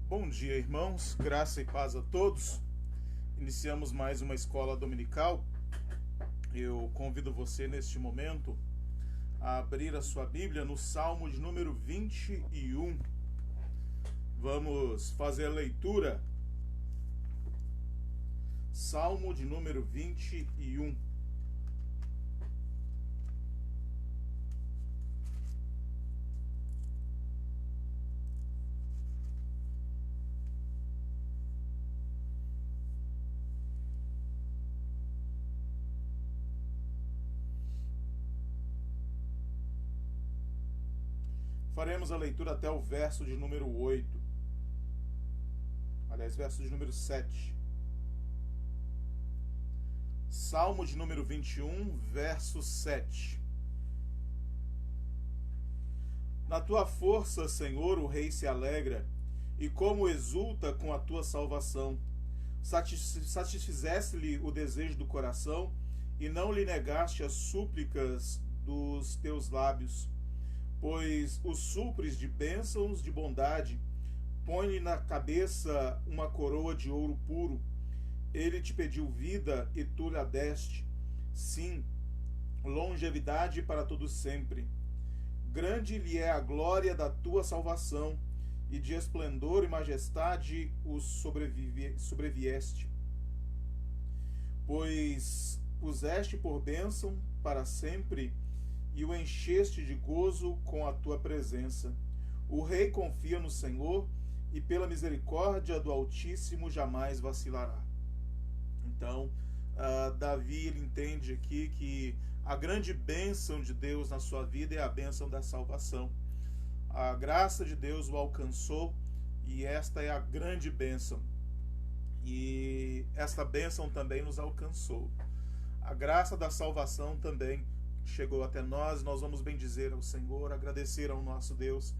Bom dia, irmãos. Graça e paz a todos. Iniciamos mais uma escola dominical. Eu convido você neste momento a abrir a sua Bíblia no Salmo de número 21. Vamos fazer a leitura. Salmo de número 21. Faremos a leitura até o verso de número 8. Aliás, verso de número 7. Salmo de número 21, verso 7. Na tua força, Senhor, o rei se alegra, e como exulta com a tua salvação. Satisfizeste-lhe o desejo do coração, e não lhe negaste as súplicas dos teus lábios. Pois o supres de bênçãos de bondade, põe-lhe na cabeça uma coroa de ouro puro. Ele te pediu vida e tu lhe deste, sim, longevidade para todo sempre. Grande lhe é a glória da tua salvação, e de esplendor e majestade o sobrevieste. Pois puseste por bênção para sempre, e o encheste de gozo com a tua presença. O rei confia no Senhor, e pela misericórdia do Altíssimo jamais vacilará. Então, Davi ele entende aqui que a grande bênção de Deus na sua vida é a bênção da salvação. A graça de Deus o alcançou, e esta é a grande bênção. E esta bênção também nos alcançou. A graça da salvação também chegou até nós. Nós vamos bendizer ao Senhor, agradecer ao nosso Deus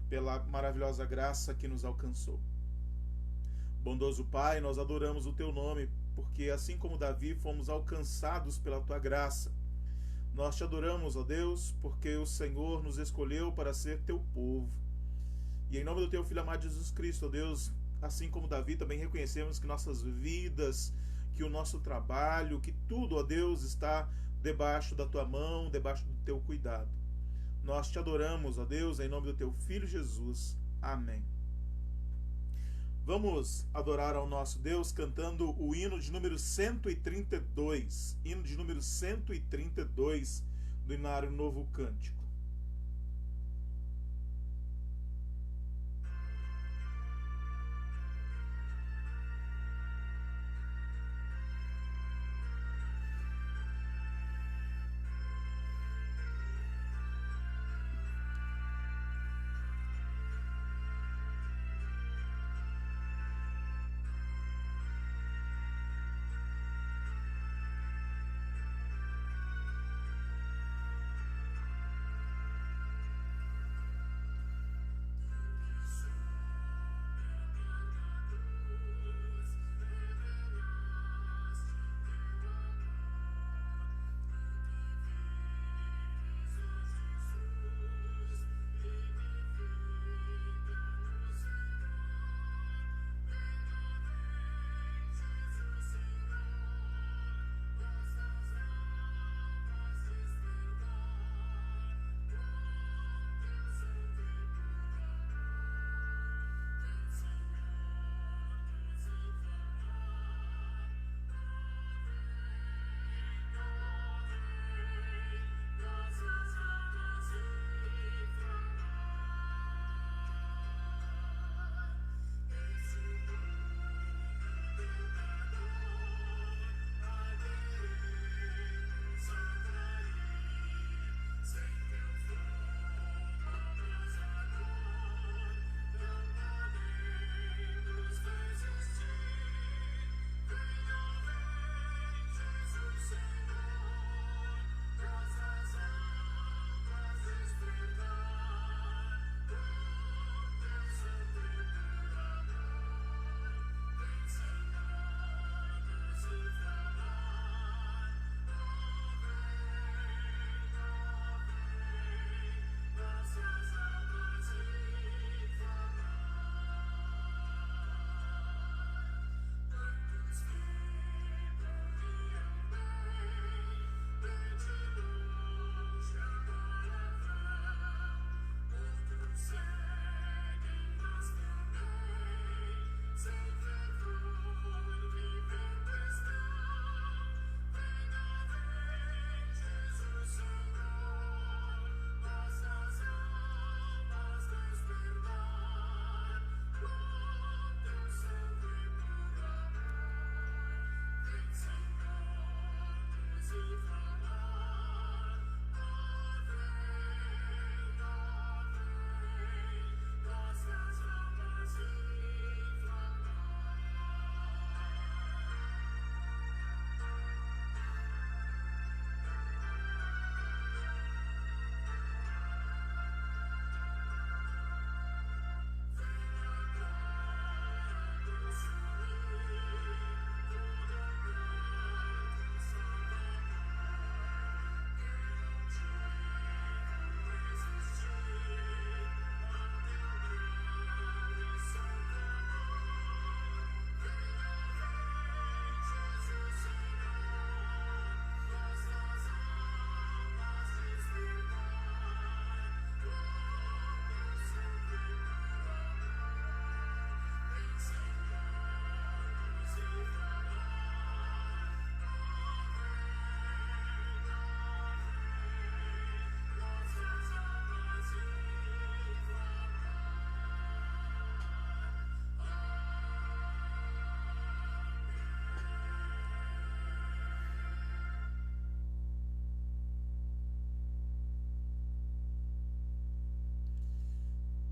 pela maravilhosa graça que nos alcançou. Bondoso Pai, nós adoramos o teu nome, porque assim como Davi fomos alcançados pela tua graça. Nós te adoramos, ó Deus, porque o Senhor nos escolheu para ser teu povo. E em nome do teu Filho amado Jesus Cristo, ó Deus, assim como Davi, também reconhecemos que nossas vidas, que o nosso trabalho, que tudo, ó Deus, está debaixo da tua mão, debaixo do teu cuidado. Nós te adoramos, ó Deus, em nome do teu Filho Jesus. Amém. Vamos adorar ao nosso Deus cantando o hino de número 132. Hino de número 132 do Inário Novo Cântico.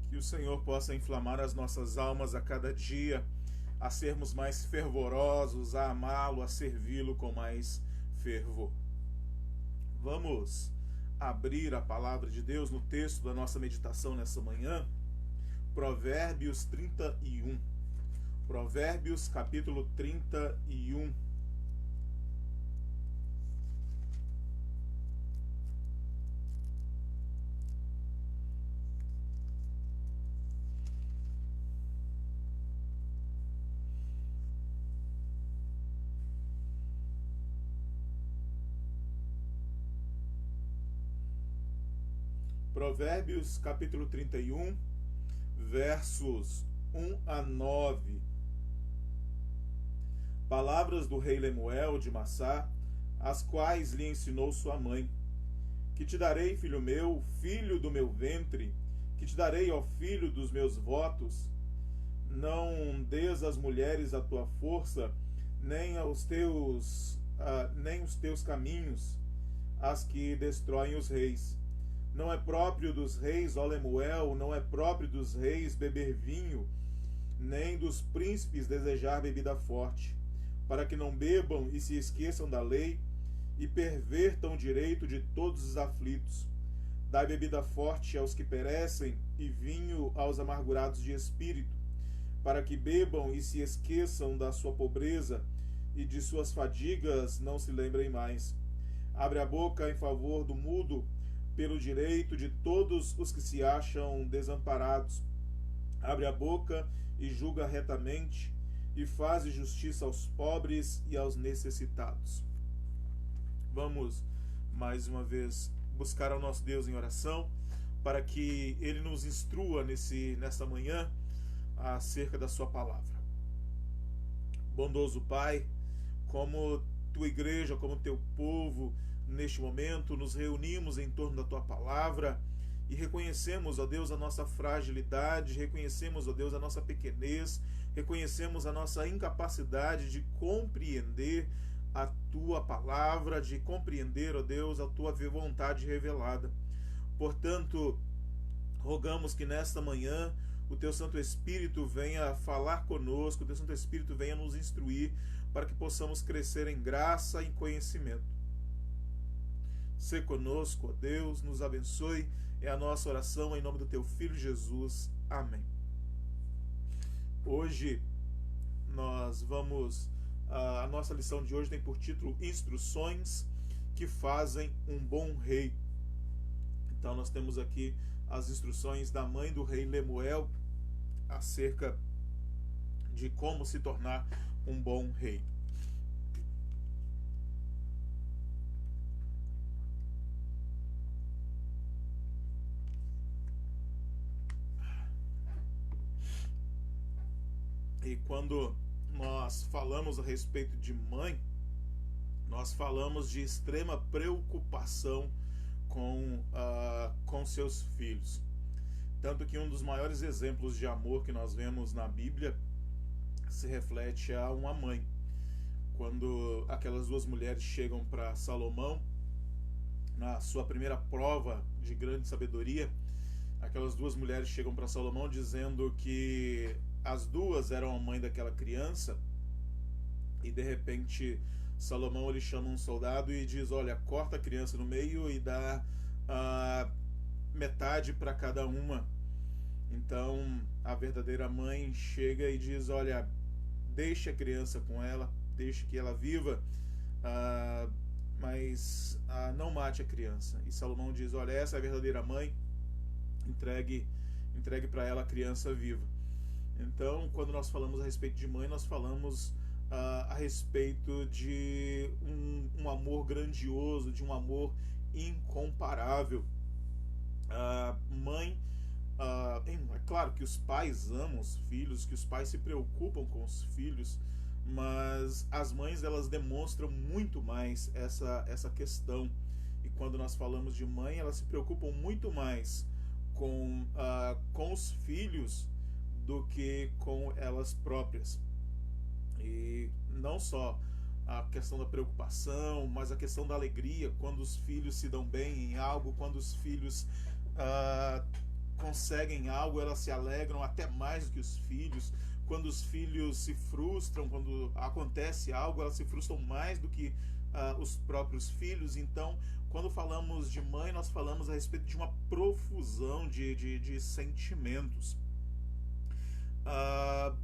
Que o Senhor possa inflamar as nossas almas a cada dia, a sermos mais fervorosos, a amá-lo, a servi-lo com mais fervor. Vamos abrir a palavra de Deus no texto da nossa meditação nessa manhã, Provérbios 31. Provérbios capítulo 31. Provérbios capítulo 31, versos 1 a 9. Palavras do rei Lemuel de Massá, as quais lhe ensinou sua mãe. Que te darei, filho meu, filho do meu ventre, que te darei, ó filho dos meus votos. Não des às mulheres a tua força, nem os teus caminhos, as que destroem os reis. Não é próprio dos reis, ó Lemuel, não é próprio dos reis beber vinho, nem dos príncipes desejar bebida forte, para que não bebam e se esqueçam da lei, e pervertam o direito de todos os aflitos. Dai bebida forte aos que perecem, e vinho aos amargurados de espírito, para que bebam e se esqueçam da sua pobreza, e de suas fadigas não se lembrem mais. Abre a boca em favor do mudo, pelo direito de todos os que se acham desamparados. Abre a boca e julga retamente, e faz justiça aos pobres e aos necessitados. Vamos, mais uma vez, buscar ao nosso Deus em oração, para que Ele nos instrua nesta manhã acerca da sua palavra. Bondoso Pai, como tua igreja, como teu povo, neste momento nos reunimos em torno da tua palavra e reconhecemos, ó Deus, a nossa fragilidade, reconhecemos, ó Deus, a nossa pequenez, reconhecemos a nossa incapacidade de compreender a tua palavra, de compreender, ó Deus, a tua vontade revelada. Portanto, rogamos que nesta manhã o teu Santo Espírito venha falar conosco, o teu Santo Espírito venha nos instruir, para que possamos crescer em graça e conhecimento. Sê conosco, ó Deus, nos abençoe. É a nossa oração em nome do teu Filho Jesus. Amém. Hoje a nossa lição de hoje tem por título Instruções que fazem um bom rei. Então nós temos aqui as instruções da mãe do rei Lemuel acerca de como se tornar um bom rei. E quando nós falamos a respeito de mãe, nós falamos de extrema preocupação com seus filhos. Tanto que um dos maiores exemplos de amor que nós vemos na Bíblia se reflete a uma mãe. Quando aquelas duas mulheres chegam para Salomão, na sua primeira prova de grande sabedoria, aquelas duas mulheres chegam para Salomão dizendo que as duas eram a mãe daquela criança, e de repente Salomão ele chama um soldado e diz: olha, corta a criança no meio e dá metade para cada uma. Então a verdadeira mãe chega e diz: olha, deixe a criança com ela, deixe que ela viva, mas não mate a criança. E Salomão diz: olha, essa é a verdadeira mãe, entregue para ela a criança viva. Então, quando nós falamos a respeito de mãe, nós falamos a respeito de um amor grandioso, de um amor incomparável. Mãe, é claro que os pais amam os filhos, que os pais se preocupam com os filhos, mas as mães, elas demonstram muito mais essa questão. E quando nós falamos de mãe, elas se preocupam muito mais com os filhos do que com elas próprias. E não só a questão da preocupação, mas a questão da alegria, quando os filhos se dão bem em algo, quando os filhos conseguem algo, elas se alegram até mais do que os filhos. Quando os filhos se frustram, quando acontece algo, elas se frustram mais do que os próprios filhos. Então, quando falamos de mãe, nós falamos a respeito de uma profusão de sentimentos. A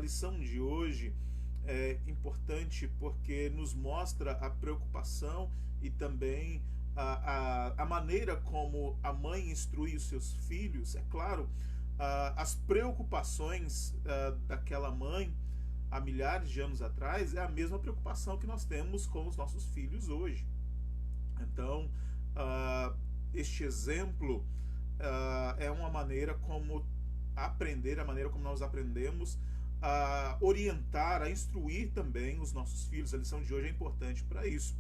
lição de hoje é importante porque nos mostra a preocupação e também a maneira como a mãe instrui os seus filhos. É claro, as preocupações daquela mãe há milhares de anos atrás é a mesma preocupação que nós temos com os nossos filhos hoje. Então, este exemplo é uma maneira como aprender, a maneira como nós aprendemos a orientar, a instruir também os nossos filhos. A lição de hoje é importante para isso.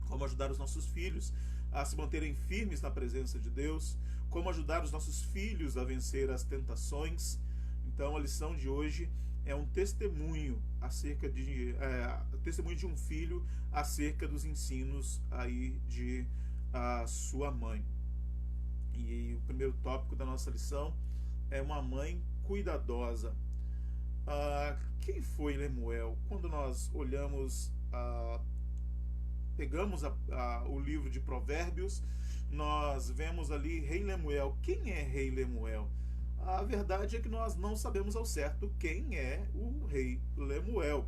Como ajudar os nossos filhos a se manterem firmes na presença de Deus, como ajudar os nossos filhos a vencer as tentações. Então, a lição de hoje é um testemunho acerca testemunho de um filho acerca dos ensinos aí de sua mãe. E o primeiro tópico da nossa lição é uma mãe cuidadosa. Quem foi Lemuel? Quando nós olhamos, pegamos o livro de Provérbios, nós vemos ali Rei Lemuel. Quem é Rei Lemuel? A verdade é que nós não sabemos ao certo quem é o Rei Lemuel.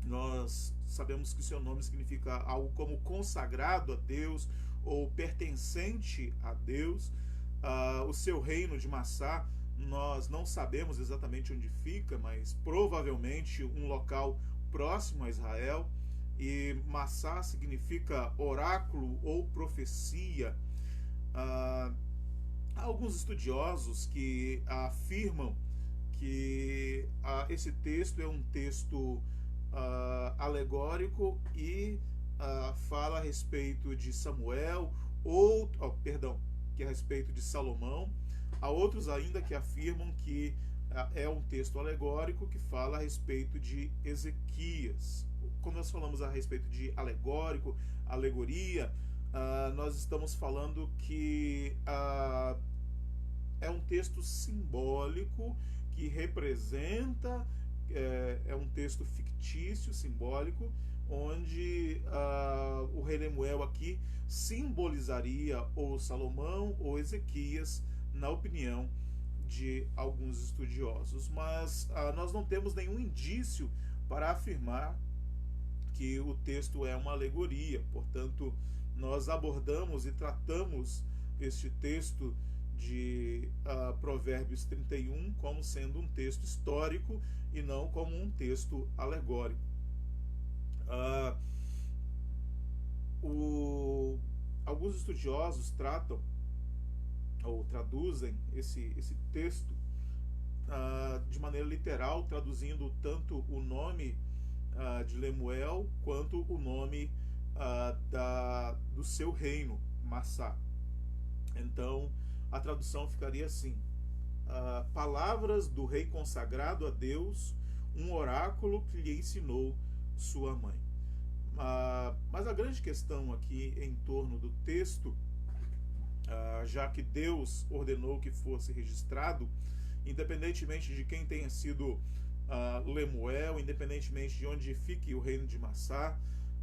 Nós sabemos que seu nome significa algo como consagrado a Deus ou pertencente a Deus. O seu reino de Massá, nós não sabemos exatamente onde fica, mas provavelmente um local próximo a Israel. E Massá significa oráculo ou profecia. Há alguns estudiosos que afirmam que esse texto é um texto alegórico e fala a respeito de Samuel, que é a respeito de Salomão. Há outros ainda que afirmam que é um texto alegórico que fala a respeito de Ezequias. Quando nós falamos a respeito de alegórico, alegoria, nós estamos falando que é um texto simbólico que representa, é um texto fictício, simbólico, onde o rei Lemuel aqui simbolizaria ou Salomão ou Ezequias, na opinião de alguns estudiosos. Mas nós não temos nenhum indício para afirmar que o texto é uma alegoria. Portanto, nós abordamos e tratamos este texto de Provérbios 31 como sendo um texto histórico e não como um texto alegórico. Alguns estudiosos tratam ou traduzem esse texto de maneira literal, traduzindo tanto o nome de Lemuel quanto o nome do seu reino, Massá. Então, a tradução ficaria assim: palavras do rei consagrado a Deus, um oráculo que lhe ensinou sua mãe. Mas a grande questão aqui em torno do texto, já que Deus ordenou que fosse registrado, independentemente de quem tenha sido Lemuel, independentemente de onde fique o reino de Massá,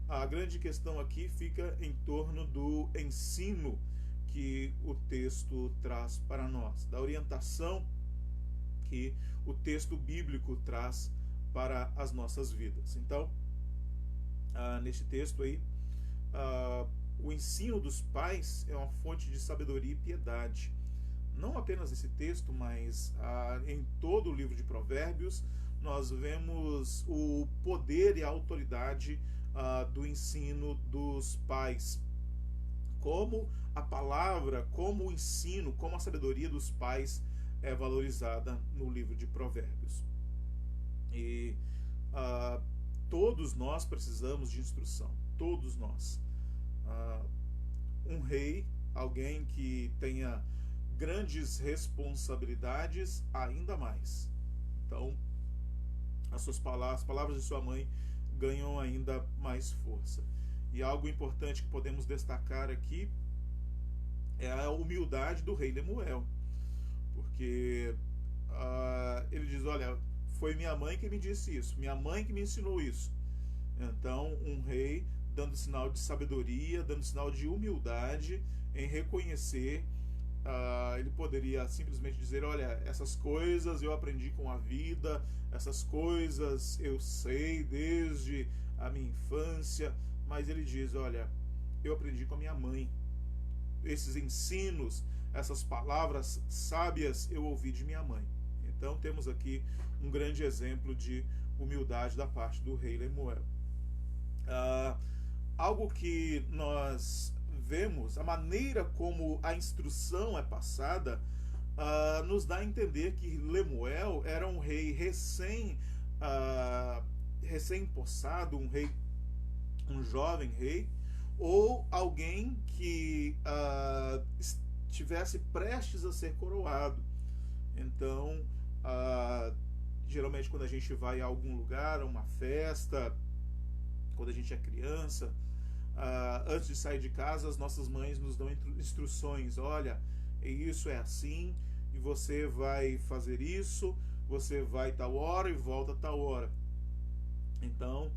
a grande questão aqui fica em torno do ensino que o texto traz para nós, da orientação que o texto bíblico traz para as nossas vidas. Então, neste texto aí, o ensino dos pais é uma fonte de sabedoria e piedade. Não apenas nesse texto, mas em todo o livro de Provérbios, nós vemos o poder e a autoridade do ensino dos pais. Como a palavra, como o ensino, como a sabedoria dos pais é valorizada no livro de Provérbios. E todos nós precisamos de instrução, todos nós. Um rei, alguém que tenha grandes responsabilidades, ainda mais. Então, as palavras de sua mãe ganham ainda mais força. E algo importante que podemos destacar aqui é a humildade do rei Lemuel, porque ele diz, olha, foi minha mãe que me disse isso, minha mãe que me ensinou isso. Então, um rei dando sinal de sabedoria, dando sinal de humildade em reconhecer. Ele poderia simplesmente dizer, olha, essas coisas eu aprendi com a vida, essas coisas eu sei desde a minha infância, mas ele diz, olha, eu aprendi com a minha mãe, esses ensinos, essas palavras sábias eu ouvi de minha mãe. Então temos aqui um grande exemplo de humildade da parte do rei Lemuel. Algo que nós vemos, a maneira como a instrução é passada, nos dá a entender que Lemuel era um rei recém-possado, um jovem rei, ou alguém que estivesse prestes a ser coroado. Então, geralmente quando a gente vai a algum lugar, a uma festa, quando a gente é criança, antes de sair de casa, as nossas mães nos dão instruções. Olha, isso é assim, e você vai fazer isso, você vai tal hora e volta tal hora. Então,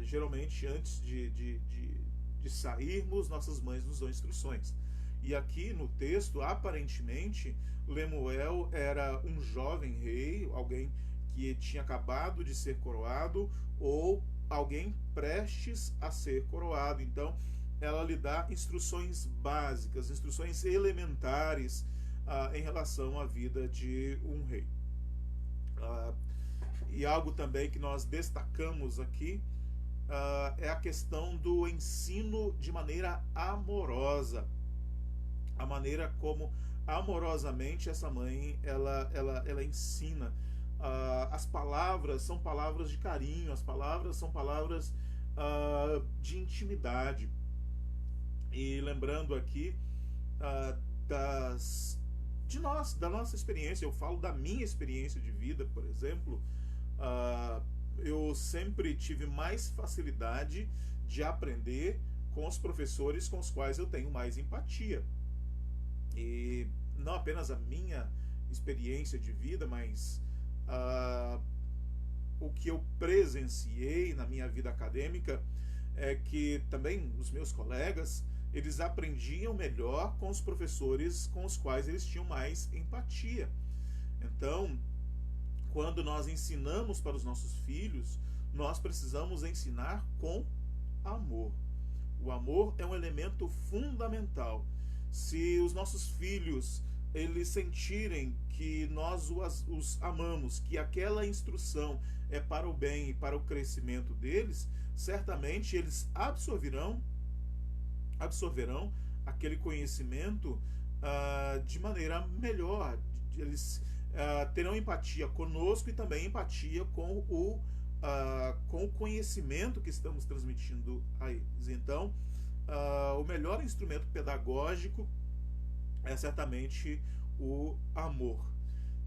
geralmente antes de sairmos, nossas mães nos dão instruções. E aqui no texto, aparentemente, Lemuel era um jovem rei, alguém que tinha acabado de ser coroado, ou alguém prestes a ser coroado. Então, ela lhe dá instruções básicas, instruções elementares em relação à vida de um rei. E algo também que nós destacamos aqui é a questão do ensino de maneira amorosa. A maneira como amorosamente essa mãe ela ensina. As palavras são palavras de carinho, as palavras são palavras de intimidade. E lembrando aqui da nossa experiência, eu falo da minha experiência de vida, por exemplo. Eu sempre tive mais facilidade de aprender com os professores com os quais eu tenho mais empatia. E não apenas a minha experiência de vida, mas o que eu presenciei na minha vida acadêmica é que também os meus colegas, eles aprendiam melhor com os professores com os quais eles tinham mais empatia. Então, quando nós ensinamos para os nossos filhos, nós precisamos ensinar com amor. O amor é um elemento fundamental. Se os nossos filhos eles sentirem que nós os amamos, que aquela instrução é para o bem e para o crescimento deles, certamente eles absorverão aquele conhecimento de maneira melhor. Eles terão empatia conosco e também empatia com o conhecimento que estamos transmitindo a eles. Então, o melhor instrumento pedagógico é certamente o amor.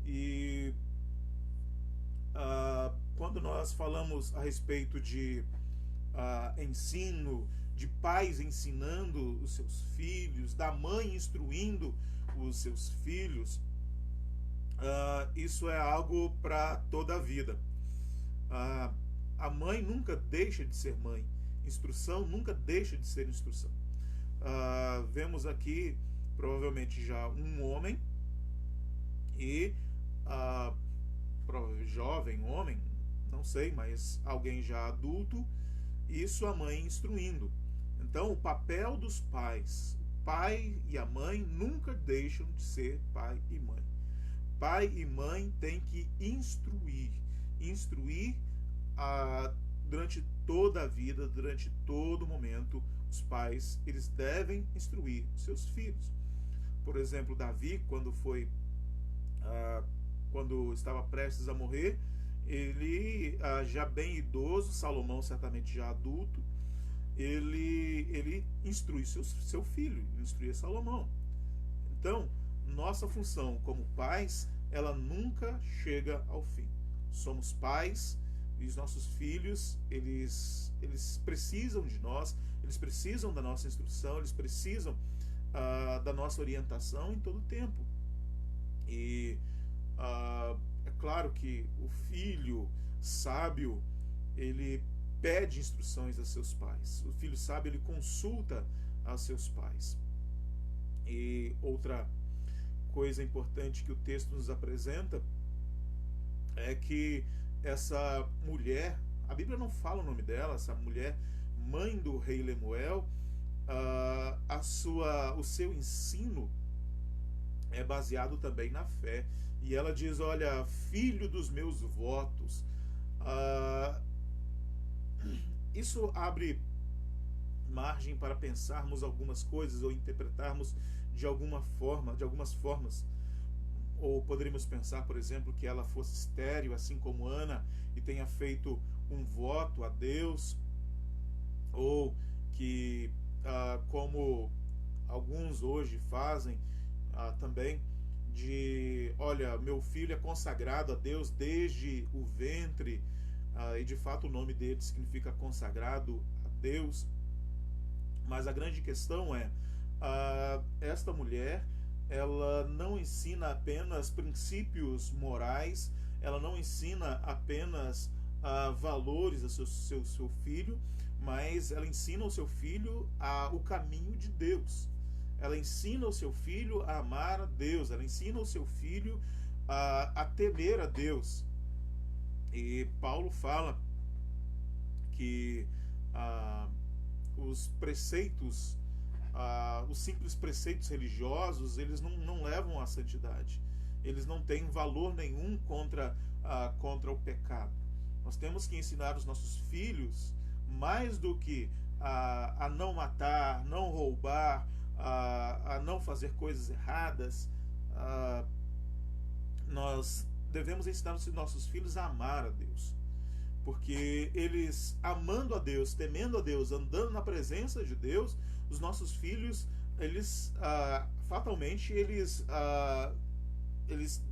E quando nós falamos a respeito de ensino, de pais ensinando os seus filhos, da mãe instruindo os seus filhos, isso é algo para toda a vida. A mãe nunca deixa de ser mãe, instrução nunca deixa de ser instrução. Vemos aqui provavelmente já um homem e jovem homem, não sei, mas alguém já adulto, e sua mãe instruindo. Então, o papel dos pais, o pai e a mãe nunca deixam de ser pai e mãe. Pai e mãe têm que instruir durante toda a vida, durante todo momento. Os pais, eles devem instruir seus filhos. Por exemplo, Davi, quando estava prestes a morrer, ele já bem idoso, Salomão certamente já adulto, ele instrui seu filho, ele instruía Salomão. Então, nossa função como pais, ela nunca chega ao fim. Somos pais e os nossos filhos, eles precisam de nós, eles precisam da nossa instrução, eles precisam da nossa orientação em todo o tempo. E é claro que o filho sábio, ele pede instruções a seus pais. O filho sábio, ele consulta a seus pais. E outra coisa importante que o texto nos apresenta é que essa mulher, a Bíblia não fala o nome dela, essa mulher, mãe do rei Lemuel, o seu ensino é baseado também na fé. E ela diz: olha, filho dos meus votos. Isso abre margem para pensarmos algumas coisas ou interpretarmos de algumas formas. Ou poderíamos pensar, por exemplo, que ela fosse estéril, assim como Ana, e tenha feito um voto a Deus, ou que, como alguns hoje fazem também, de, olha, meu filho é consagrado a Deus desde o ventre, e de fato o nome dele significa consagrado a Deus. Mas a grande questão é, esta mulher, ela não ensina apenas princípios morais, ela não ensina apenas valores ao seu filho, mas ela ensina ao seu filho o caminho de Deus. Ela ensina ao seu filho a amar a Deus, ela ensina ao seu filho a temer a Deus. E Paulo fala que os preceitos, os simples preceitos religiosos, eles não levam à santidade. Eles não têm valor nenhum contra o pecado. Nós temos que ensinar os nossos filhos, mais do que a não matar, não roubar, a não fazer coisas erradas. Nós devemos ensinar os nossos filhos a amar a Deus, porque eles, amando a Deus, temendo a Deus, andando na presença de Deus, os nossos filhos, eles fatalmente eles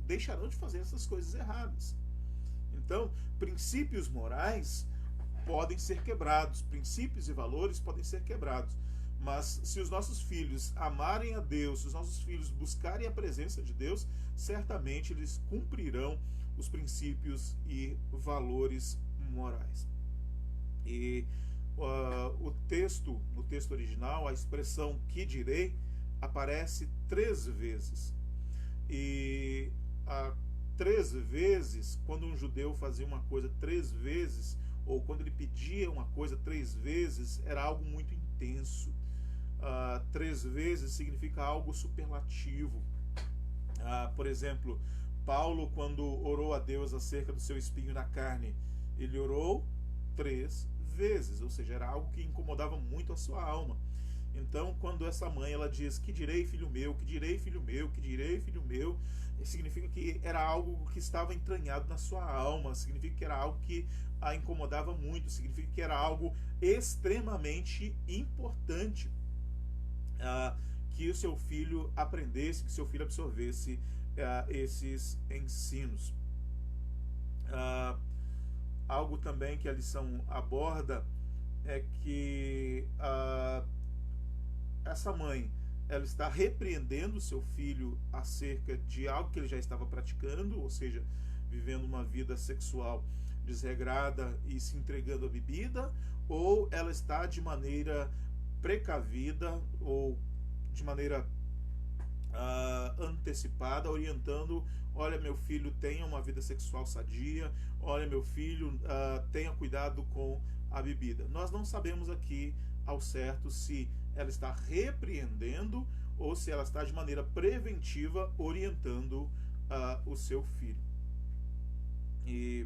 deixarão de fazer essas coisas erradas. Então, princípios morais podem ser quebrados, princípios e valores podem ser quebrados, mas se os nossos filhos amarem a Deus, se os nossos filhos buscarem a presença de Deus, certamente eles cumprirão os princípios e valores morais. E no texto original, a expressão que direi aparece 3 vezes. E 3 vezes, quando um judeu fazia uma coisa 3 vezes, ou quando ele pedia uma coisa 3 vezes, era algo muito intenso. 3 vezes significa algo superlativo. Por exemplo, Paulo, quando orou a Deus acerca do seu espinho na carne, ele orou 3 vezes, ou seja, era algo que incomodava muito a sua alma. Então, quando essa mãe, ela diz: que direi, filho meu, que direi, filho meu, que direi, filho meu, significa que era algo que estava entranhado na sua alma, significa que era algo que a incomodava muito, significa que era algo extremamente importante, que o seu filho aprendesse, que o seu filho absorvesse esses ensinos. Algo também que a lição aborda é que essa mãe, ela está repreendendo o seu filho acerca de algo que ele já estava praticando, ou seja, vivendo uma vida sexual desregrada e se entregando à bebida, ou ela está de maneira precavida ou de maneira antecipada, orientando: olha, meu filho, tenha uma vida sexual sadia, olha, meu filho, tenha cuidado com a bebida. Nós não sabemos aqui ao certo se ela está repreendendo ou se ela está de maneira preventiva orientando o seu filho. E,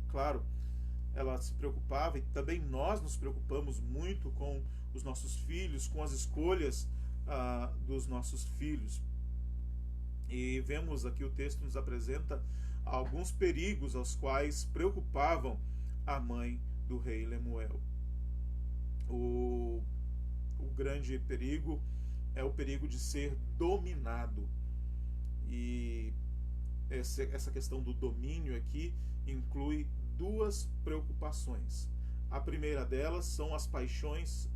claro, ela se preocupava, e também nós nos preocupamos muito com os nossos filhos, com as escolhas dos nossos filhos. E vemos aqui, o texto nos apresenta alguns perigos aos quais preocupavam a mãe do rei Lemuel. O grande perigo é o perigo de ser dominado. E essa questão do domínio aqui inclui 2 preocupações. A primeira delas são as paixões,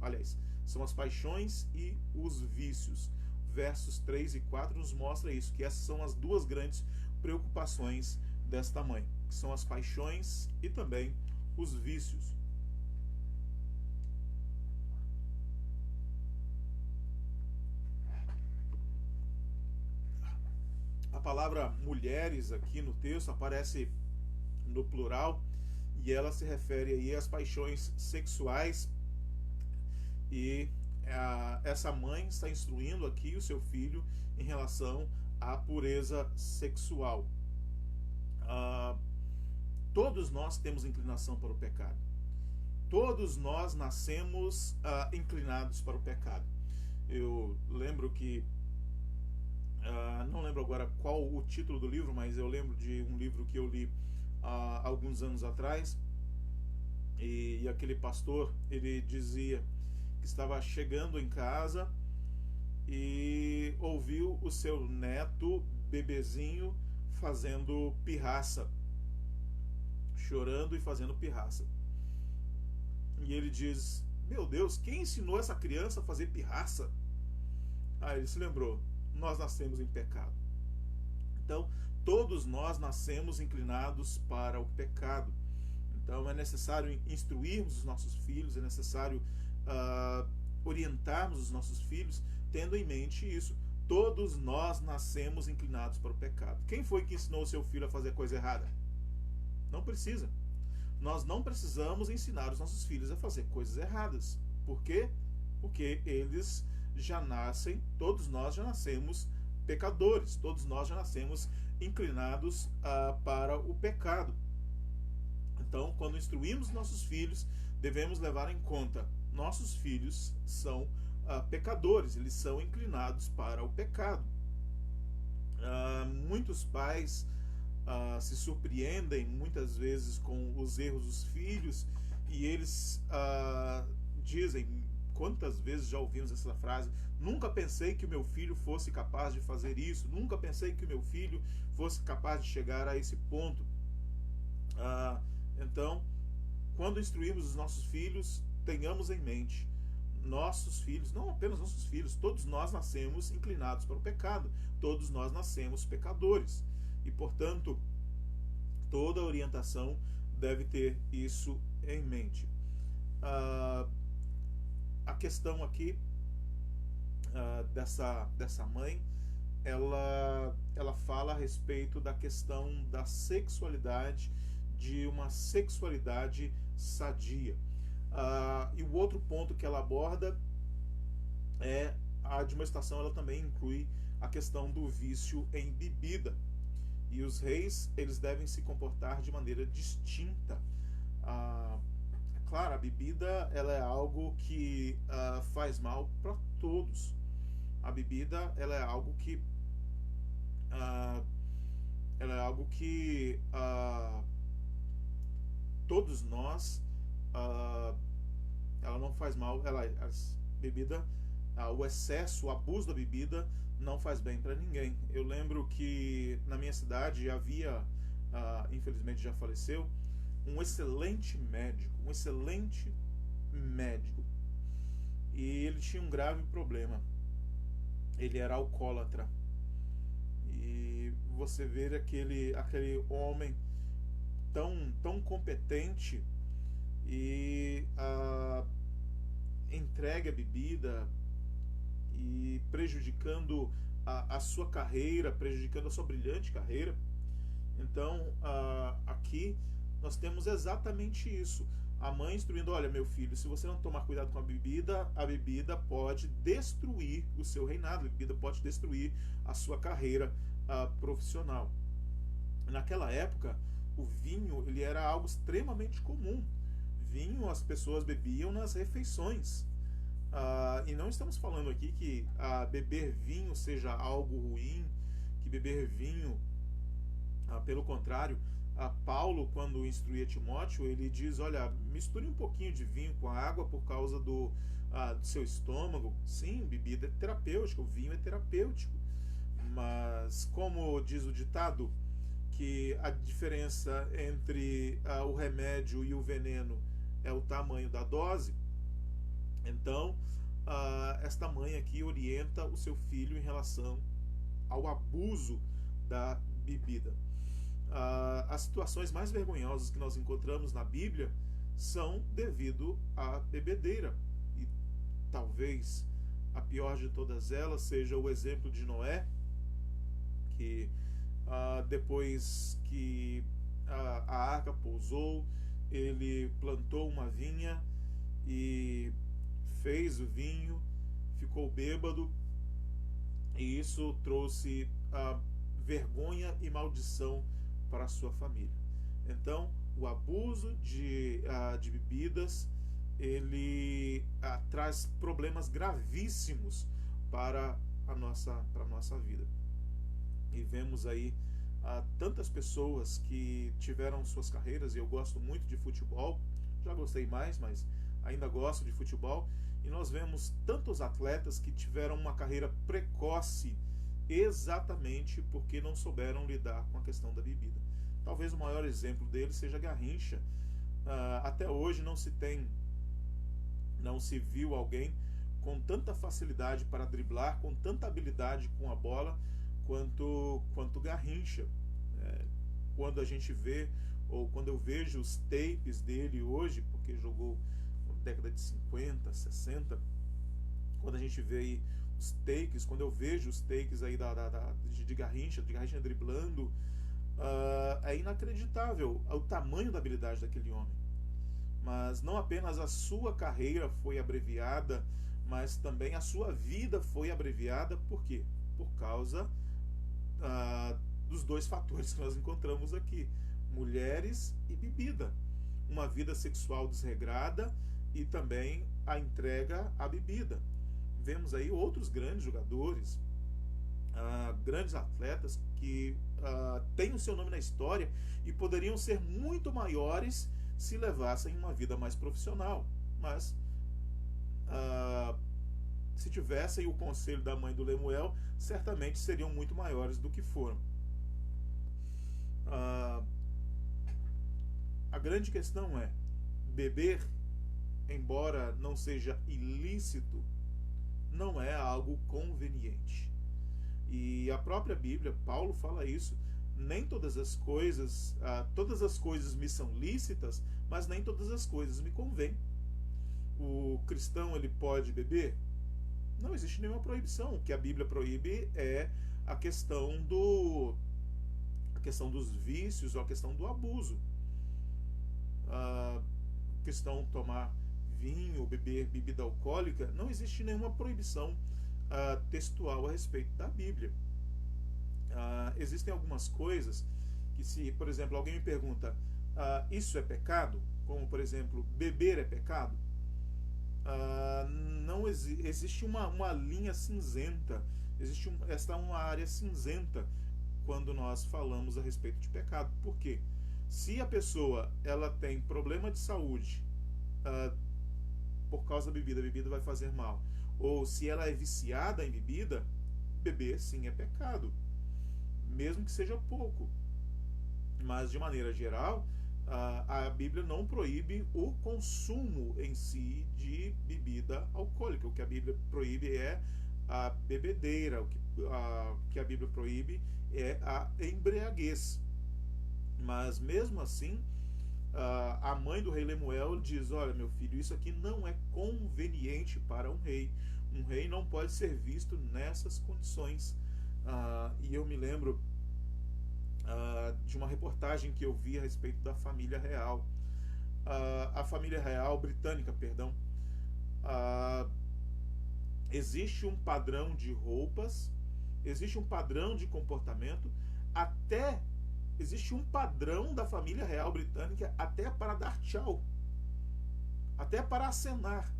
são as paixões e os vícios. versos 3 e 4 nos mostra isso, que essas são as duas grandes preocupações desta mãe, que são as paixões e também os vícios. A palavra mulheres aqui no texto aparece no plural e ela se refere aí às paixões sexuais, e essa mãe está instruindo aqui o seu filho em relação à pureza sexual. Todos nós temos inclinação para o pecado. Todos nós nascemos inclinados para o pecado. Eu lembro que não lembro agora qual o título do livro, mas eu lembro de um livro que eu li há alguns anos atrás, e aquele pastor, ele dizia que estava chegando em casa e ouviu o seu neto, bebezinho, fazendo pirraça, chorando e fazendo pirraça. E ele diz: meu Deus, quem ensinou essa criança a fazer pirraça? Aí ele se lembrou: nós nascemos em pecado. Então, todos nós nascemos inclinados para o pecado. Então, é necessário instruirmos os nossos filhos, é necessário orientarmos os nossos filhos, tendo em mente isso. Todos nós nascemos inclinados para o pecado. Quem foi que ensinou o seu filho a fazer coisa errada? Não precisa. Nós não precisamos ensinar os nossos filhos a fazer coisas erradas. Por quê? Porque eles já nascem, todos nós já nascemos pecadores, todos nós já nascemos inclinados para o pecado. Então, quando instruímos nossos filhos, devemos levar em conta: nossos filhos são pecadores, eles são inclinados para o pecado. Muitos pais se surpreendem muitas vezes com os erros dos filhos, e eles dizem, quantas vezes já ouvimos essa frase: nunca pensei que o meu filho fosse capaz de fazer isso, nunca pensei que o meu filho fosse capaz de chegar a esse ponto. Então, quando instruímos os nossos filhos, tenhamos em mente: nossos filhos, não apenas nossos filhos, todos nós nascemos inclinados para o pecado, todos nós nascemos pecadores, e portanto toda orientação deve ter isso em mente. A questão aqui dessa mãe, ela fala a respeito da questão da sexualidade, de uma sexualidade sadia. E o outro ponto que ela aborda é a admoestação. Ela também inclui a questão do vício em bebida. E os reis, eles devem se comportar de maneira distinta. Claro, a bebida, ela é algo que faz mal para todos. A bebida, ela é algo que todos nós, ela não faz mal. Bebida, o excesso, o abuso da bebida não faz bem para ninguém. Eu lembro que na minha cidade havia, infelizmente já faleceu, um excelente médico, e ele tinha um grave problema. Ele era alcoólatra. E você vê aquele homem tão competente e entregue a bebida e prejudicando a sua carreira, prejudicando a sua brilhante carreira. Então, aqui nós temos exatamente isso. A mãe instruindo: olha, meu filho, se você não tomar cuidado com a bebida pode destruir o seu reinado, a bebida pode destruir a sua carreira profissional. Naquela época, o vinho, ele era algo extremamente comum. Vinho as pessoas bebiam nas refeições. E não estamos falando aqui que beber vinho seja algo ruim, que beber vinho, pelo contrário, Paulo, quando instruía Timóteo, ele diz: olha, misture um pouquinho de vinho com a água por causa do seu estômago. Sim, bebida é terapêutica, o vinho é terapêutico, mas como diz o ditado, que a diferença entre o remédio e o veneno é o tamanho da dose. Então, esta mãe aqui orienta o seu filho em relação ao abuso da bebida. As situações mais vergonhosas que nós encontramos na Bíblia são devido à bebedeira. E talvez a pior de todas elas seja o exemplo de Noé, que depois que a arca pousou, ele plantou uma vinha e fez o vinho, ficou bêbado, e isso trouxe vergonha e maldição para a sua família. Então, o abuso de bebidas, ele traz problemas gravíssimos para a nossa vida. E vemos aí tantas pessoas que tiveram suas carreiras, e eu gosto muito de futebol, já gostei mais, mas ainda gosto de futebol, e nós vemos tantos atletas que tiveram uma carreira precoce exatamente porque não souberam lidar com a questão da bebida. Talvez o maior exemplo dele seja Garrincha. Até hoje não se viu alguém com tanta facilidade para driblar, com tanta habilidade com a bola quanto Garrincha. Quando a gente vê, ou quando eu vejo os tapes dele hoje, porque jogou na década de 50, 60, quando a gente vê aí os takes, quando eu vejo os takes aí de Garrincha driblando, é inacreditável o tamanho da habilidade daquele homem. Mas não apenas a sua carreira foi abreviada, mas também a sua vida foi abreviada. Por quê? Por causa dos dois fatores que nós encontramos aqui: mulheres e bebida. Uma vida sexual desregrada e também a entrega à bebida. Vemos aí outros grandes jogadores, grandes atletas que têm o seu nome na história e poderiam ser muito maiores se levassem uma vida mais profissional. Mas se tivessem o conselho da mãe do Lemuel, certamente seriam muito maiores do que foram. A grande questão é: beber, embora não seja ilícito, não é algo conveniente. E a própria Bíblia, Paulo fala isso: nem todas as coisas me são lícitas, mas nem todas as coisas me convêm. O cristão, ele pode beber? Não existe nenhuma proibição. O que a Bíblia proíbe é a questão dos vícios, ou a questão do abuso. O cristão tomar vinho, beber bebida alcoólica, não existe nenhuma proibição textual a respeito da Bíblia. Existem algumas coisas que, se, por exemplo, alguém me pergunta, isso é pecado? Como, por exemplo, beber é pecado? Não existe uma linha cinzenta, existe uma área cinzenta quando nós falamos a respeito de pecado. Por quê? Se a pessoa ela tem problema de saúde por causa da bebida, a bebida vai fazer mal, ou se ela é viciada em bebida, beber sim é pecado, mesmo que seja pouco. Mas de maneira geral, a Bíblia não proíbe o consumo em si de bebida alcoólica. O que a Bíblia proíbe é a bebedeira, o que a Bíblia proíbe é a embriaguez. Mas mesmo assim, a mãe do rei Lemuel diz: olha, meu filho, isso aqui não é conveniente para um rei. Um rei não pode ser visto nessas condições. E eu me lembro de uma reportagem que eu vi a respeito da família real. A família real britânica, perdão. Existe um padrão de roupas, existe um padrão de comportamento, até existe um padrão da família real britânica até para dar tchau, até para acenar.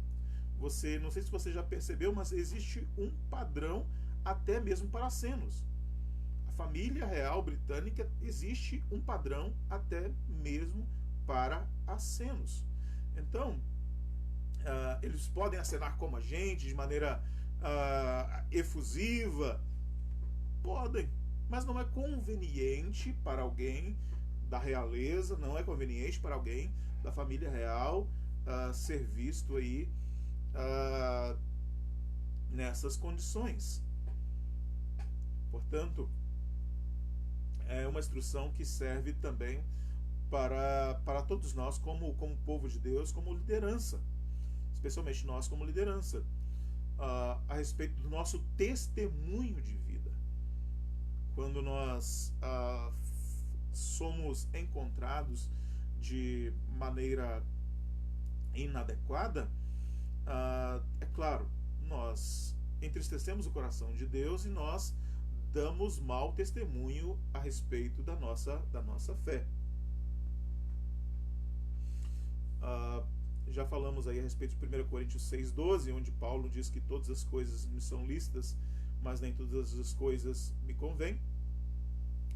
Não sei se você já percebeu, mas existe um padrão até mesmo para acenos. A família real britânica, existe um padrão até mesmo para acenos. Então, eles podem acenar como a gente, de maneira efusiva, podem, mas não é conveniente para alguém da realeza, não é conveniente para alguém da família real ser visto aí nessas condições. Portanto, é uma instrução que serve também para todos nós como povo de Deus, como liderança, especialmente nós como liderança, a respeito do nosso testemunho de vida. Quando nós somos encontrados de maneira inadequada, é claro, nós entristecemos o coração de Deus e nós damos mau testemunho a respeito da nossa fé. Já falamos aí a respeito de 1 Coríntios 6,12, onde Paulo diz que todas as coisas me são lícitas, mas nem todas as coisas me convêm.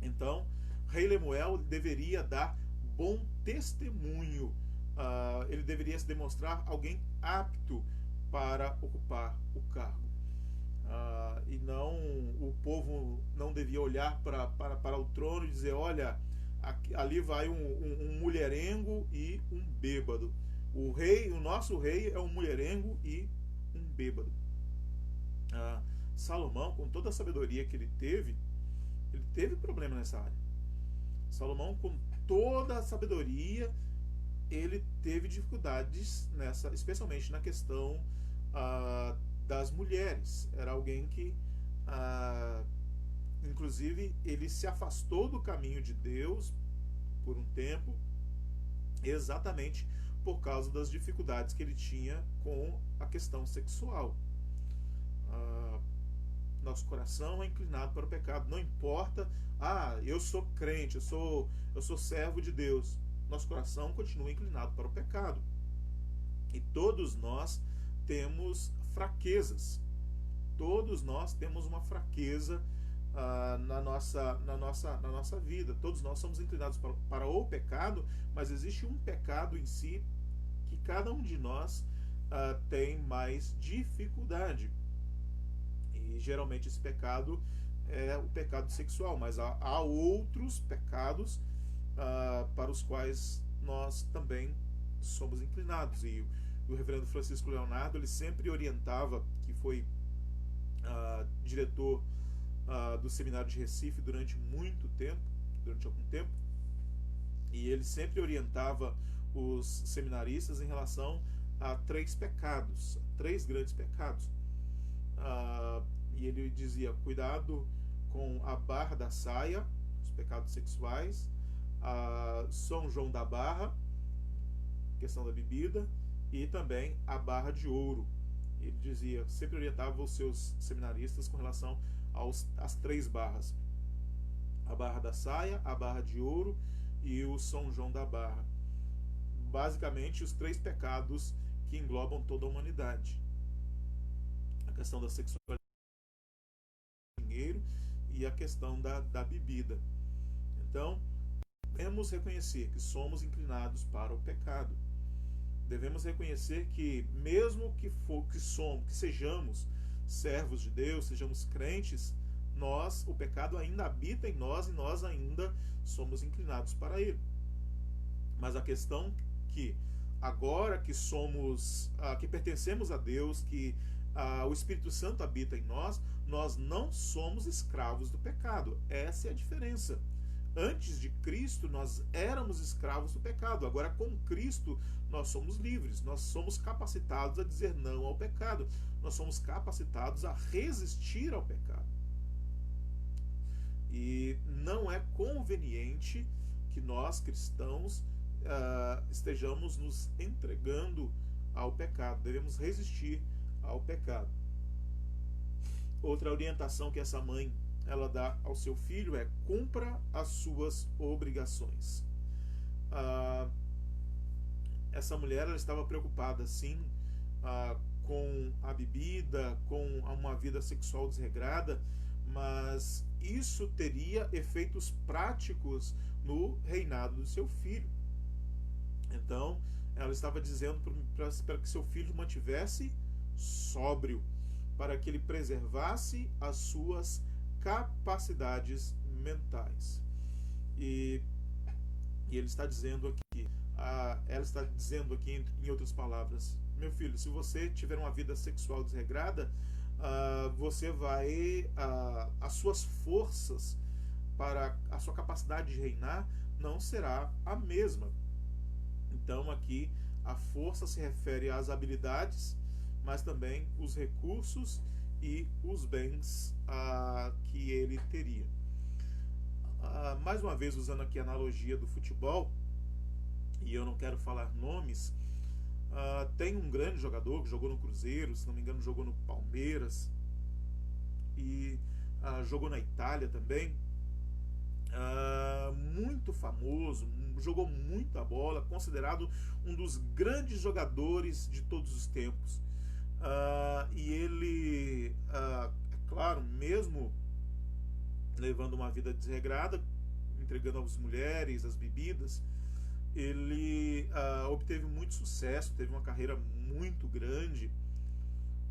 Então, rei Lemuel deveria dar bom testemunho, ele deveria se demonstrar alguém apto para ocupar o cargo. E não, o povo não devia olhar para o trono e dizer: olha, ali vai um mulherengo e um bêbado. O nosso rei é um mulherengo e um bêbado. Salomão, com toda a sabedoria que ele teve problema nessa área. Salomão, com toda a sabedoria, ele teve dificuldades especialmente na questão das mulheres. Era alguém que, inclusive, ele se afastou do caminho de Deus por um tempo, exatamente por causa das dificuldades que ele tinha com a questão sexual. Nosso coração é inclinado para o pecado. Não importa, eu sou crente, eu sou servo de Deus. Nosso coração continua inclinado para o pecado. E todos nós temos fraquezas. Todos nós temos uma fraqueza na nossa vida. Todos nós somos inclinados para o pecado, mas existe um pecado em si que cada um de nós tem mais dificuldade. E geralmente esse pecado é o pecado sexual, mas há outros pecados para os quais nós também somos inclinados. E o reverendo Francisco Leonardo, ele sempre orientava, que foi diretor do seminário de Recife durante algum tempo, e ele sempre orientava os seminaristas em relação a três grandes pecados. E ele dizia: cuidado com a barra da saia, os pecados sexuais, São João da Barra, questão da bebida, e também a barra de ouro. Ele dizia, sempre orientava os seus seminaristas com relação às três barras: a barra da saia, a barra de ouro e o São João da Barra. Basicamente, os três pecados que englobam toda a humanidade: a questão da sexualidade, do dinheiro e a questão da bebida. Então, devemos reconhecer que somos inclinados para o pecado. Devemos reconhecer que, mesmo que sejamos servos de Deus, sejamos crentes, o pecado ainda habita em nós e nós ainda somos inclinados para ele. Mas a questão que agora que que pertencemos a Deus, que o Espírito Santo habita em nós não somos escravos do pecado. Essa é a diferença. Antes de Cristo, nós éramos escravos do pecado. Agora, com Cristo, nós somos livres. Nós somos capacitados a dizer não ao pecado. Nós somos capacitados a resistir ao pecado. E não é conveniente que nós, cristãos, estejamos nos entregando ao pecado. Devemos resistir ao pecado. Outra orientação que essa mãe ela dá ao seu filho é: cumpra as suas obrigações. Essa mulher ela estava preocupada, sim, com a bebida, com uma vida sexual desregrada, mas isso teria efeitos práticos no reinado do seu filho. Então, ela estava dizendo para que seu filho mantivesse sóbrio, para que ele preservasse as suas capacidades mentais. E ele está dizendo aqui, ela está dizendo aqui, em outras palavras: meu filho, se você tiver uma vida sexual desregrada, você vai, as suas forças para a sua capacidade de reinar não será a mesma. Então aqui a força se refere às habilidades, mas também os recursos e os bens que ele teria. Mais uma vez, usando aqui a analogia do futebol, e eu não quero falar nomes, tem um grande jogador que jogou no Cruzeiro, se não me engano jogou no Palmeiras, e jogou na Itália também, muito famoso, jogou muita bola, considerado um dos grandes jogadores de todos os tempos. E ele, é claro, mesmo levando uma vida desregrada, entregando às mulheres, as bebidas, ele obteve muito sucesso, teve uma carreira muito grande,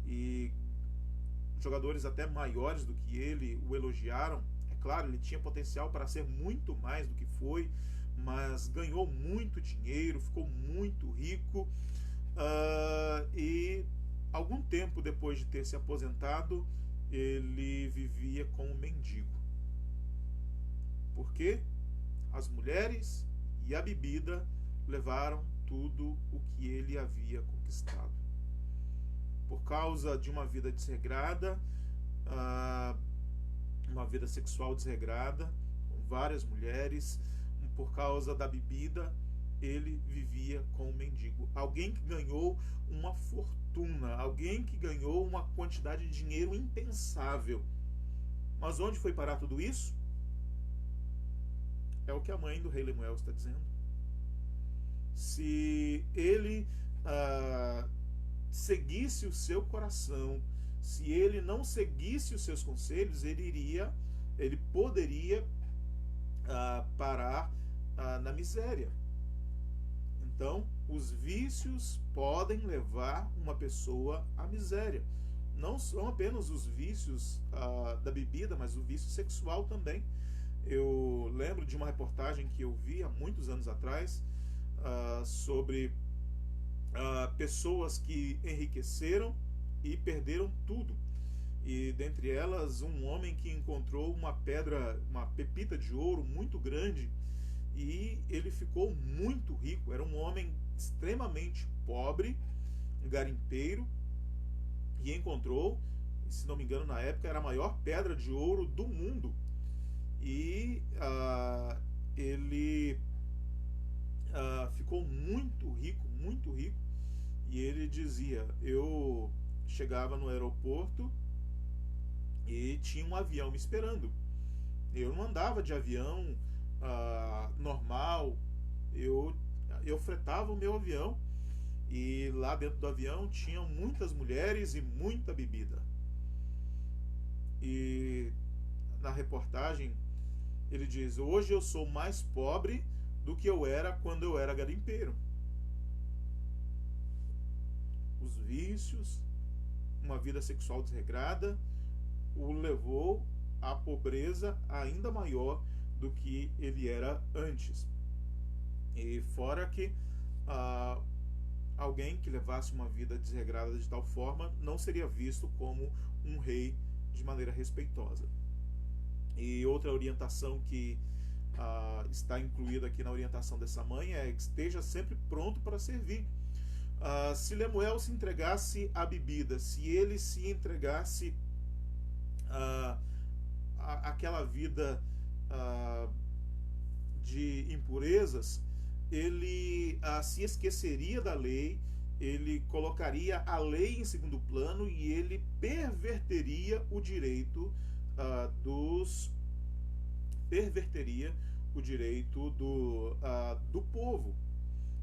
e jogadores até maiores do que ele o elogiaram. É claro, ele tinha potencial para ser muito mais do que foi, mas ganhou muito dinheiro, ficou muito rico, e algum tempo depois de ter se aposentado, ele vivia como mendigo. Por quê? As mulheres e a bebida levaram tudo o que ele havia conquistado. Por causa de uma vida desregrada, uma vida sexual desregrada, com várias mulheres, por causa da bebida, ele vivia como mendigo. Alguém que ganhou uma fortuna, alguém que ganhou uma quantidade de dinheiro impensável. Mas onde foi parar tudo isso? É o que a mãe do rei Lemuel está dizendo. Se ele seguisse o seu coração, se ele não seguisse os seus conselhos, ele poderia parar na miséria. Então, os vícios podem levar uma pessoa à miséria. Não são apenas os vícios da bebida, mas o vício sexual também. Eu lembro de uma reportagem que eu vi há muitos anos atrás sobre pessoas que enriqueceram e perderam tudo. E dentre elas, um homem que encontrou uma pepita de ouro muito grande, e ele ficou muito rico. Era um homem extremamente pobre, um garimpeiro, e encontrou, se não me engano na época, era a maior pedra de ouro do mundo. E ele ficou muito rico, e ele dizia: eu chegava no aeroporto e tinha um avião me esperando. Eu não andava de avião normal, eu fretava o meu avião, e lá dentro do avião tinham muitas mulheres e muita bebida. E na reportagem ele diz: hoje eu sou mais pobre do que eu era quando eu era garimpeiro. Os vícios, uma vida sexual desregrada, o levou à pobreza ainda maior do que ele era antes. E fora que alguém que levasse uma vida desregrada de tal forma não seria visto como um rei de maneira respeitosa. E outra orientação que está incluída aqui na orientação dessa mãe é que esteja sempre pronto para servir. Se Lemuel se entregasse à bebida, se ele se entregasse àquela vida de impurezas, ele se esqueceria da lei, ele colocaria a lei em segundo plano, e ele perverteria o direito do povo.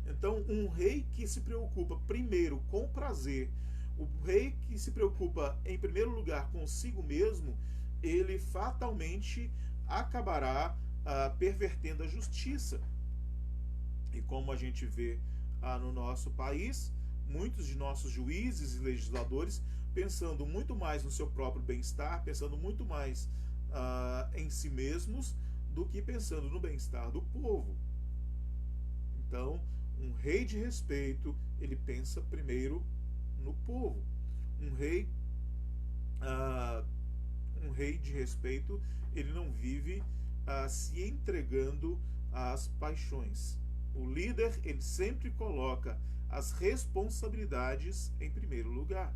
Então, um rei que se preocupa primeiro com o prazer, o rei que se preocupa em primeiro lugar consigo mesmo, ele fatalmente acabará pervertendo a justiça. E como a gente vê no nosso país, muitos de nossos juízes e legisladores pensando muito mais no seu próprio bem-estar, pensando muito mais em si mesmos do que pensando no bem-estar do povo. Então, um rei de respeito, ele pensa primeiro no povo. Um rei um rei de respeito, ele não vive se entregando às paixões. O líder, ele sempre coloca as responsabilidades em primeiro lugar.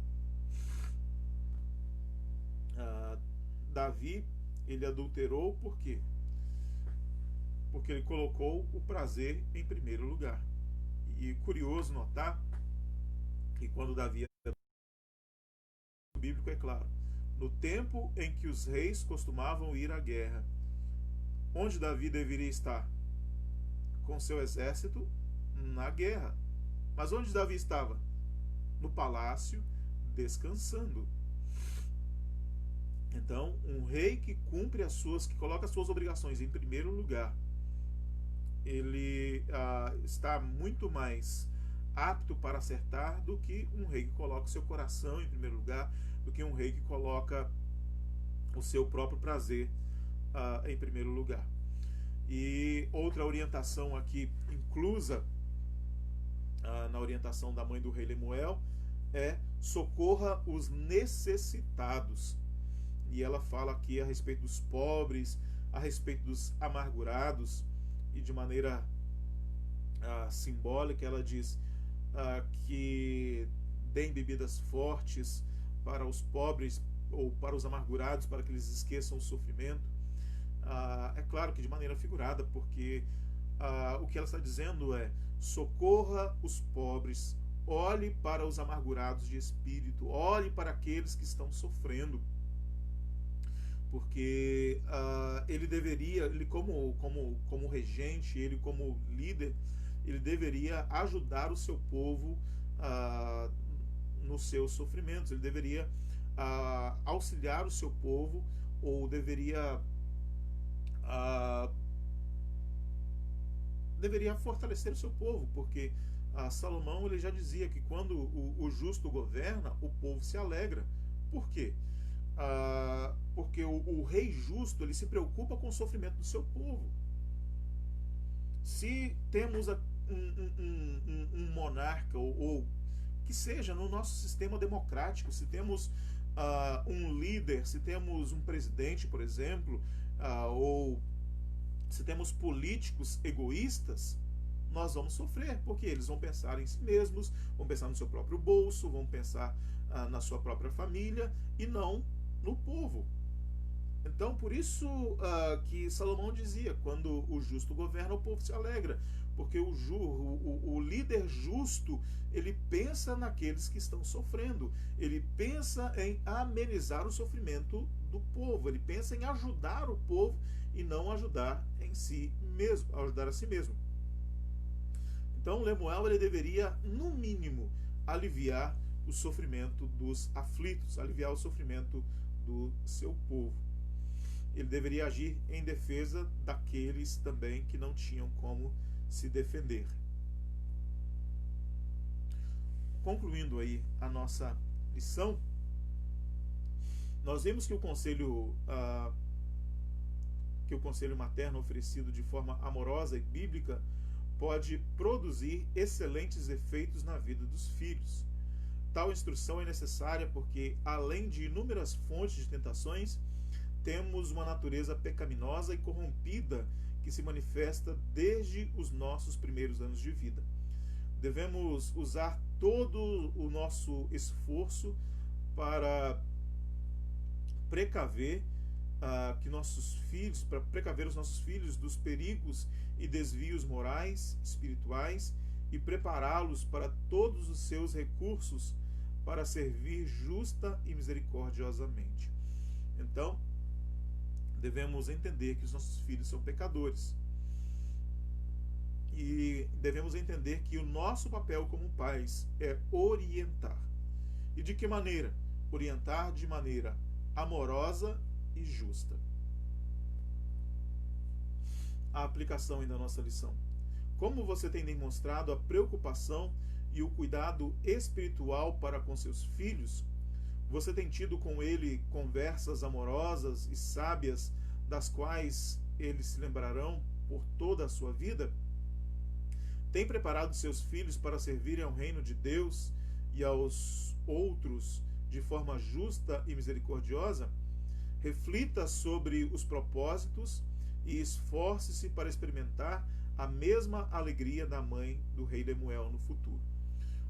Davi, ele adulterou por quê? Porque ele colocou o prazer em primeiro lugar. E curioso notar que quando Davi, o bíblico é claro, no tempo em que os reis costumavam ir à guerra, onde Davi deveria estar? Com seu exército na guerra. Mas onde Davi estava? No palácio, descansando. Então, um rei que cumpre que coloca as suas obrigações em primeiro lugar, ele está muito mais apto para acertar do que um rei que coloca o seu coração em primeiro lugar, do que um rei que coloca o seu próprio prazer em primeiro lugar. E outra orientação aqui inclusa na orientação da mãe do rei Lemuel é: socorra os necessitados. E ela fala aqui a respeito dos pobres, a respeito dos amargurados, e de maneira simbólica ela diz que deem bebidas fortes para os pobres ou para os amargurados, para que eles esqueçam o sofrimento. É claro que de maneira figurada, porque o que ela está dizendo é: socorra os pobres, olhe para os amargurados de espírito, olhe para aqueles que estão sofrendo. Porque ele deveria, ele como regente, ele como líder, ele deveria ajudar o seu povo nos seus sofrimentos, ele deveria auxiliar o seu povo, ou deveria fortalecer o seu povo, porque Salomão, ele já dizia que quando o justo governa, o povo se alegra. Por quê? Porque o rei justo, ele se preocupa com o sofrimento do seu povo. Se temos um monarca, ou que seja no nosso sistema democrático, se temos um líder, se temos um presidente, por exemplo, ou se temos políticos egoístas, nós vamos sofrer, porque eles vão pensar em si mesmos, vão pensar no seu próprio bolso, vão pensar na sua própria família e não no povo. Então, por isso que Salomão dizia: quando o justo governa, o povo se alegra, porque o líder justo, ele pensa naqueles que estão sofrendo, ele pensa em amenizar o sofrimento do povo, ele pensa em ajudar o povo e não ajudar em si mesmo, ajudar a si mesmo. Então, Lemuel, ele deveria, no mínimo, aliviar o sofrimento dos aflitos, aliviar o sofrimento do seu povo. Ele deveria agir em defesa daqueles também que não tinham como se defender. Concluindo aí a nossa lição, nós vimos que o conselho materno oferecido de forma amorosa e bíblica pode produzir excelentes efeitos na vida dos filhos. Tal instrução é necessária porque, além de inúmeras fontes de tentações, temos uma natureza pecaminosa e corrompida que se manifesta desde os nossos primeiros anos de vida. Devemos usar todo o nosso esforço para precaver os nossos filhos dos perigos e desvios morais, espirituais, e prepará-los para todos os seus recursos para servir justa e misericordiosamente. Então, devemos entender que os nossos filhos são pecadores. E devemos entender que o nosso papel como pais é orientar. E de que maneira? Orientar de maneira amorosa e justa. A aplicação ainda da nossa lição. Como você tem demonstrado a preocupação e o cuidado espiritual para com seus filhos? Você tem tido com ele conversas amorosas e sábias, das quais eles se lembrarão por toda a sua vida? Tem preparado seus filhos para servirem ao reino de Deus e aos outros de forma justa e misericordiosa, reflita sobre os propósitos e esforce-se para experimentar a mesma alegria da mãe do rei Lemuel no futuro.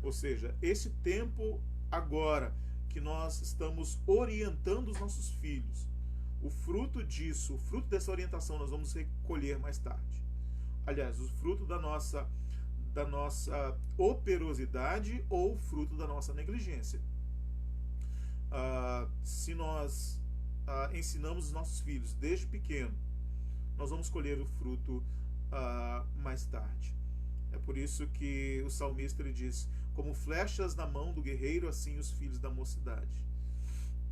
Ou seja, esse tempo agora que nós estamos orientando os nossos filhos, o fruto disso, o fruto dessa orientação nós vamos recolher mais tarde. Aliás, o fruto da nossa operosidade ou fruto da nossa negligência. Se nós ensinamos os nossos filhos desde pequeno, nós vamos colher o fruto mais tarde. É por isso que o salmista ele diz: como flechas na mão do guerreiro, assim os filhos da mocidade.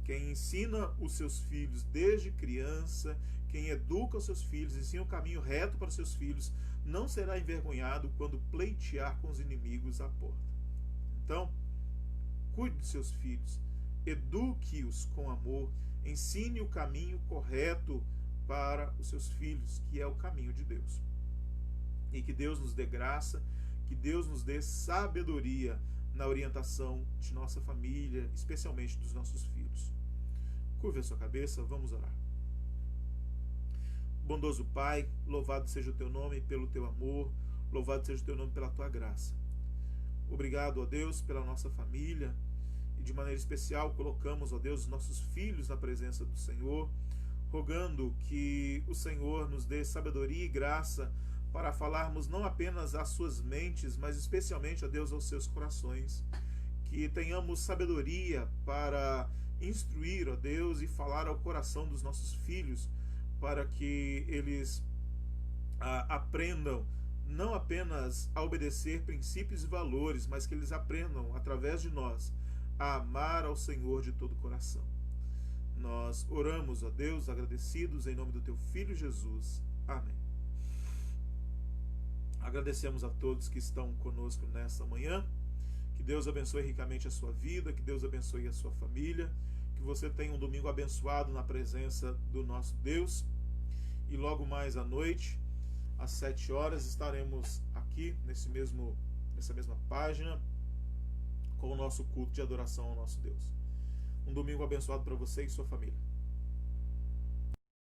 Quem ensina os seus filhos desde criança, quem educa os seus filhos, ensina o caminho reto para os seus filhos, não será envergonhado quando pleitear com os inimigos à porta. Então, cuide dos seus filhos, eduque-os com amor, ensine o caminho correto para os seus filhos, que é o caminho de Deus. E que Deus nos dê graça, que Deus nos dê sabedoria na orientação de nossa família, especialmente dos nossos filhos. Curve a sua cabeça, vamos orar. Bondoso Pai, louvado seja o teu nome pelo teu amor, louvado seja o teu nome pela tua graça. Obrigado, ó Deus, pela nossa família, e de maneira especial colocamos, ó Deus, os nossos filhos na presença do Senhor, rogando que o Senhor nos dê sabedoria e graça para falarmos não apenas às suas mentes, mas especialmente, ó Deus, aos seus corações. Que tenhamos sabedoria para instruir, ó Deus, e falar ao coração dos nossos filhos, para que eles aprendam não apenas a obedecer princípios e valores, mas que eles aprendam, através de nós, a amar ao Senhor de todo o coração. Nós oramos, ó Deus, agradecidos em nome do teu Filho Jesus. Amém. Agradecemos a todos que estão conosco nesta manhã. Que Deus abençoe ricamente a sua vida, que Deus abençoe a sua família, que você tenha um domingo abençoado na presença do nosso Deus. E logo mais à noite, às 7 horas, estaremos aqui nessa mesma página com o nosso culto de adoração ao nosso Deus. Um domingo abençoado para você e sua família.